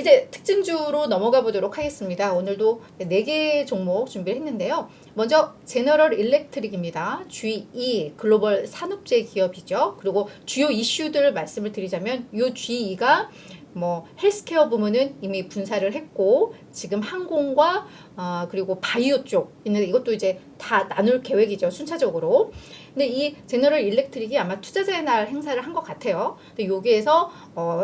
이제 특징주로 넘어가 보도록 하겠습니다. 오늘도 4개 종목 준비를 했는데요. 먼저 제너럴 일렉트릭입니다. GE 글로벌 산업재 기업이죠. 그리고 주요 이슈들을 말씀을 드리자면 이 GE가 뭐 헬스케어 부문은 이미 분사를 했고 지금 항공과 그리고 바이오 쪽 있는데 이것도 이제 다 나눌 계획이죠. 순차적으로. 근데 이 제너럴 일렉트릭이 아마 투자자의 날 행사를 한 것 같아요. 근데 여기에서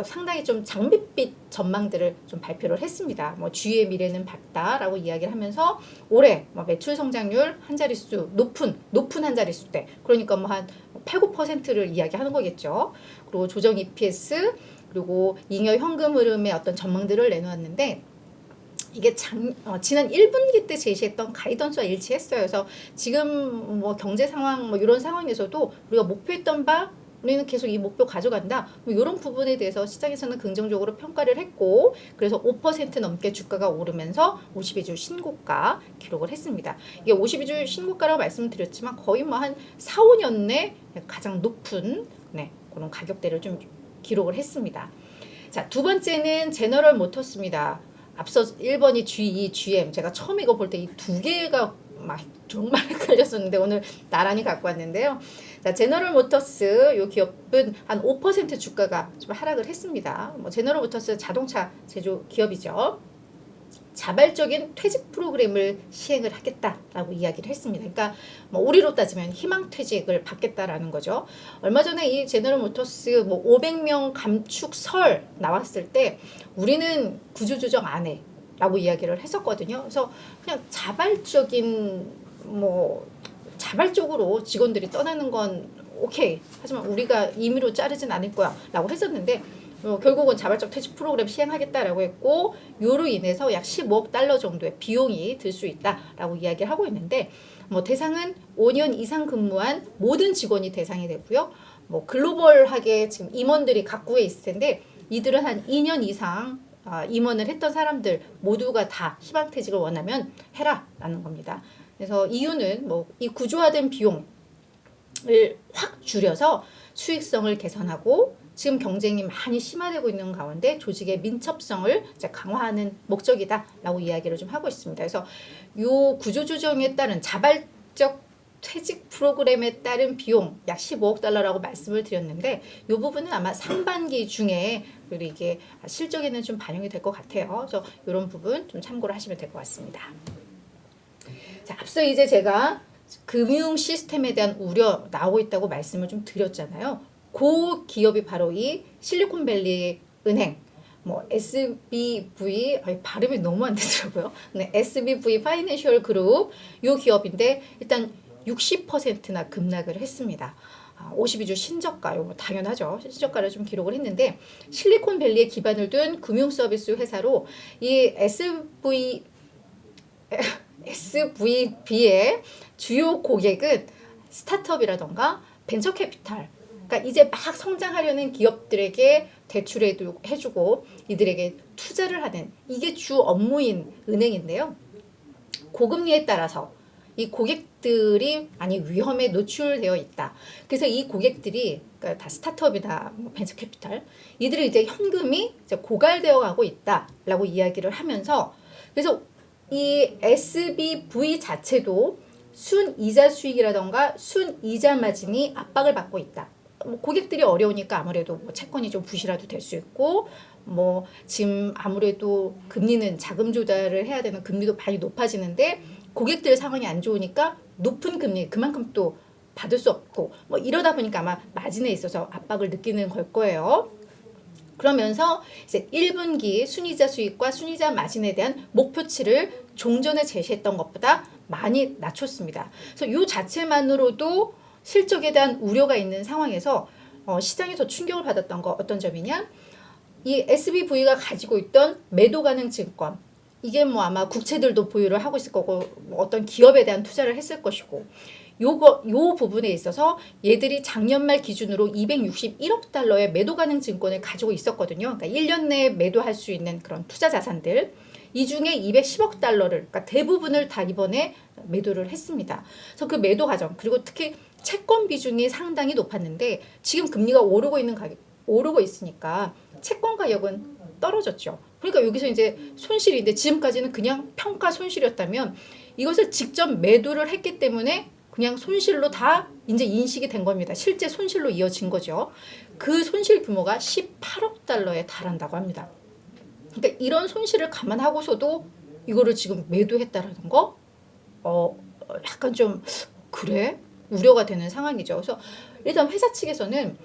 상당히 좀 장밋빛 전망들을 좀 발표를 했습니다. 뭐 GE의 미래는 밝다라고 이야기를 하면서 올해 뭐 매출 성장률 한 자릿수 높은 한 자릿수대 그러니까 뭐 한 8, 9%를 이야기하는 거겠죠. 그리고 조정 EPS 그리고 잉여 현금 흐름의 어떤 전망들을 내놓았는데 이게 지난 1분기 때 제시했던 가이던스와 일치했어요. 그래서 지금 뭐 경제 상황 뭐 이런 상황에서도 우리가 목표했던 바 우리는 계속 이 목표 가져간다. 뭐 이런 부분에 대해서 시장에서는 긍정적으로 평가를 했고 그래서 5% 넘게 주가가 오르면서 52주 신고가 기록을 했습니다. 이게 52주 신고가라고 말씀드렸지만 거의 뭐 한 4, 5년 내 가장 높은 그런 가격대를 좀 기록을 했습니다. 자, 두 번째는 제너럴 모터스입니다. 앞서 1번이 GE, GM. 제가 처음 이거 볼 때 이 두 개가 막 정말 헷갈렸었는데 오늘 나란히 갖고 왔는데요. 자, 제너럴 모터스 이 기업은 한 5% 주가가 좀 하락을 했습니다. 뭐 제너럴 모터스 자동차 제조 기업이죠. 자발적인 퇴직 프로그램을 시행을 하겠다라고 이야기를 했습니다. 그러니까 뭐 우리로 따지면 희망퇴직을 받겠다라는 거죠. 얼마 전에 이 제너럴 모터스 뭐 500명 감축설 나왔을 때 우리는 구조조정 안 해 라고 이야기를 했었거든요. 그래서 그냥 자발적으로 직원들이 떠나는 건 오케이. 하지만 우리가 임의로 자르진 않을 거야 라고 했었는데 결국은 자발적 퇴직 프로그램 시행하겠다라고 했고 요로 인해서 약 15억 달러 정도의 비용이 들 수 있다라고 이야기를 하고 있는데 뭐 대상은 5년 이상 근무한 모든 직원이 대상이 되고요. 뭐 글로벌하게 지금 임원들이 각국에 있을 텐데 이들은 한 2년 이상 임원을 했던 사람들 모두가 다 희망퇴직을 원하면 해라라는 겁니다. 그래서 이유는 뭐 이 구조화된 비용을 확 줄여서 수익성을 개선하고 지금 경쟁이 많이 심화되고 있는 가운데 조직의 민첩성을 이제 강화하는 목적이다라고 이야기를 좀 하고 있습니다. 그래서 이 구조조정에 따른 자발적 퇴직 프로그램에 따른 비용 약 15억 달러라고 말씀을 드렸는데 이 부분은 아마 상반기 중에 그리고 이게 실적에는 좀 반영이 될 것 같아요. 그래서 이런 부분 좀 참고를 하시면 될 것 같습니다. 자, 앞서 이제 제가 금융 시스템에 대한 우려 나오고 있다고 말씀을 좀 드렸잖아요. 그 기업이 바로 이 실리콘밸리 은행, 뭐 SBV 발음이 너무 안 되더라고요. 네, SBV 파이낸셜 그룹 요 기업인데 일단 60%나 급락을 했습니다. 52주 신저가, 이거 당연하죠. 신저가를 좀 기록을 했는데 실리콘밸리에 기반을 둔 금융 서비스 회사로 이 SVB의 주요 고객은 스타트업이라던가 벤처 캐피탈, 그러니까 이제 막 성장하려는 기업들에게 대출해주고 이들에게 투자를 하는 이게 주 업무인 은행인데요. 고금리에 따라서 이 고객들이 많이 위험에 노출되어 있다. 그래서 이 고객들이 그러니까 다 스타트업이나 벤처 캐피탈 이들의 이제 현금이 이제 고갈되어 가고 있다라고 이야기를 하면서 그래서 이 SBV 자체도 순이자 수익이라던가 순이자 마진이 압박을 받고 있다. 고객들이 어려우니까 아무래도 뭐 채권이 좀 부실화도 될 수 있고 뭐 지금 아무래도 금리는 자금 조달을 해야 되는 금리도 많이 높아지는데 고객들 상황이 안 좋으니까 높은 금리 그만큼 또 받을 수 없고 뭐 이러다 보니까 아마 마진에 있어서 압박을 느끼는 걸 거예요. 그러면서 이제 1분기 순이자 수익과 순이자 마진에 대한 목표치를 종전에 제시했던 것보다 많이 낮췄습니다. 그래서 이 자체만으로도 실적에 대한 우려가 있는 상황에서 시장이 더 충격을 받았던 거 어떤 점이냐? 이 SBV가 가지고 있던 매도 가능 증권 이게 뭐 아마 국채들도 보유를 하고 있을 거고 뭐 어떤 기업에 대한 투자를 했을 것이고 요 부분에 있어서 얘들이 작년 말 기준으로 261억 달러의 매도 가능 증권을 가지고 있었거든요. 그러니까 1년 내에 매도할 수 있는 그런 투자 자산들 이 중에 210억 달러를 그러니까 대부분을 다 이번에 매도를 했습니다. 그래서 그 매도 과정 그리고 특히 채권 비중이 상당히 높았는데 지금 금리가 오르고 있으니까 채권 가격은 떨어졌죠. 그러니까 여기서 이제 손실인데 지금까지는 그냥 평가 손실이었다면 이것을 직접 매도를 했기 때문에 그냥 손실로 다 이제 인식이 된 겁니다. 실제 손실로 이어진 거죠. 그 손실 규모가 18억 달러에 달한다고 합니다. 그러니까 이런 손실을 감안하고서도 이거를 지금 매도했다라는 거, 약간 좀 그래? 우려가 되는 상황이죠. 그래서 일단 회사 측에서는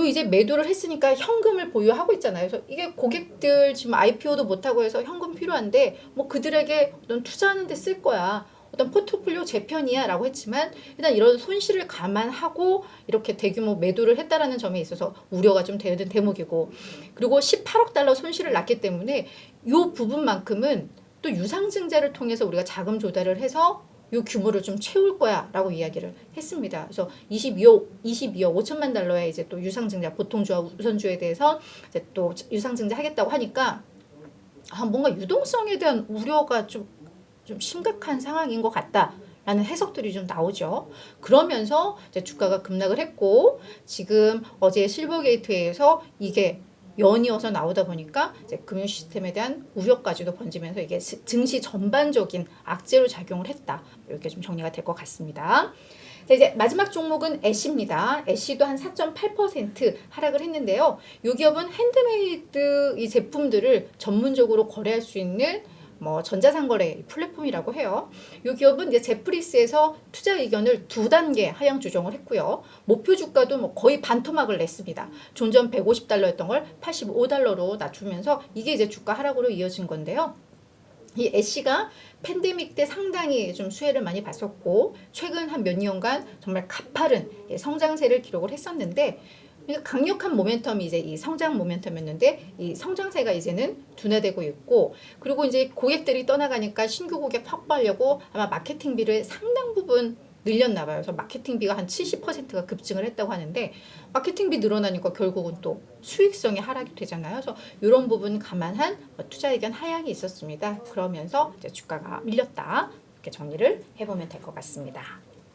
이제 매도를 했으니까 현금을 보유하고 있잖아요. 그래서 이게 고객들 지금 IPO도 못하고 해서 현금 필요한데 뭐 그들에게 어떤 투자하는 데 쓸 거야. 어떤 포트폴리오 재편이야 라고 했지만 일단 이런 손실을 감안하고 이렇게 대규모 매도를 했다라는 점에 있어서 우려가 좀 되는 대목이고, 그리고 18억 달러 손실을 났기 때문에 이 부분만큼은 또 유상증자를 통해서 우리가 자금 조달을 해서 이 규모를 좀 채울 거야 라고 이야기를 했습니다. 그래서 22억 5천만 달러의 이제 또 유상증자, 보통주와 우선주에 대해서 이제 또 유상증자 하겠다고 하니까 뭔가 유동성에 대한 우려가 좀 심각한 상황인 것 같다라는 해석들이 좀 나오죠. 그러면서 이제 주가가 급락을 했고, 지금 어제 실버게이트에서 이게 연이어서 나오다 보니까 이제 금융 시스템에 대한 우려까지도 번지면서 이게 증시 전반적인 악재로 작용을 했다. 이렇게 좀 정리가 될 것 같습니다. 자, 이제 마지막 종목은 애쉬입니다. 애쉬도 한 4.8% 하락을 했는데요. 이 기업은 핸드메이드 이 제품들을 전문적으로 거래할 수 있는 뭐 전자상거래 플랫폼이라고 해요. 이 기업은 이제 제프리스에서 투자 의견을 2단계 하향 조정을 했고요. 목표 주가도 뭐 거의 반토막을 냈습니다. 존전 150달러였던 걸 85달러로 낮추면서 이게 이제 주가 하락으로 이어진 건데요. 이 애쉬가 팬데믹 때 상당히 좀 수혜를 많이 봤었고, 최근 한 몇 년간 정말 가파른 성장세를 기록을 했었는데, 강력한 모멘텀이 이제 이 성장 모멘텀이었는데 이 성장세가 이제는 둔화되고 있고, 그리고 이제 고객들이 떠나가니까 신규 고객 확보하려고 아마 마케팅비를 상당 부분 늘렸나 봐요. 그래서 마케팅비가 한 70%가 급증을 했다고 하는데, 마케팅비 늘어나니까 결국은 또 수익성이 하락이 되잖아요. 그래서 이런 부분 감안한 투자 의견 하향이 있었습니다. 그러면서 이제 주가가 밀렸다. 이렇게 정리를 해보면 될 것 같습니다.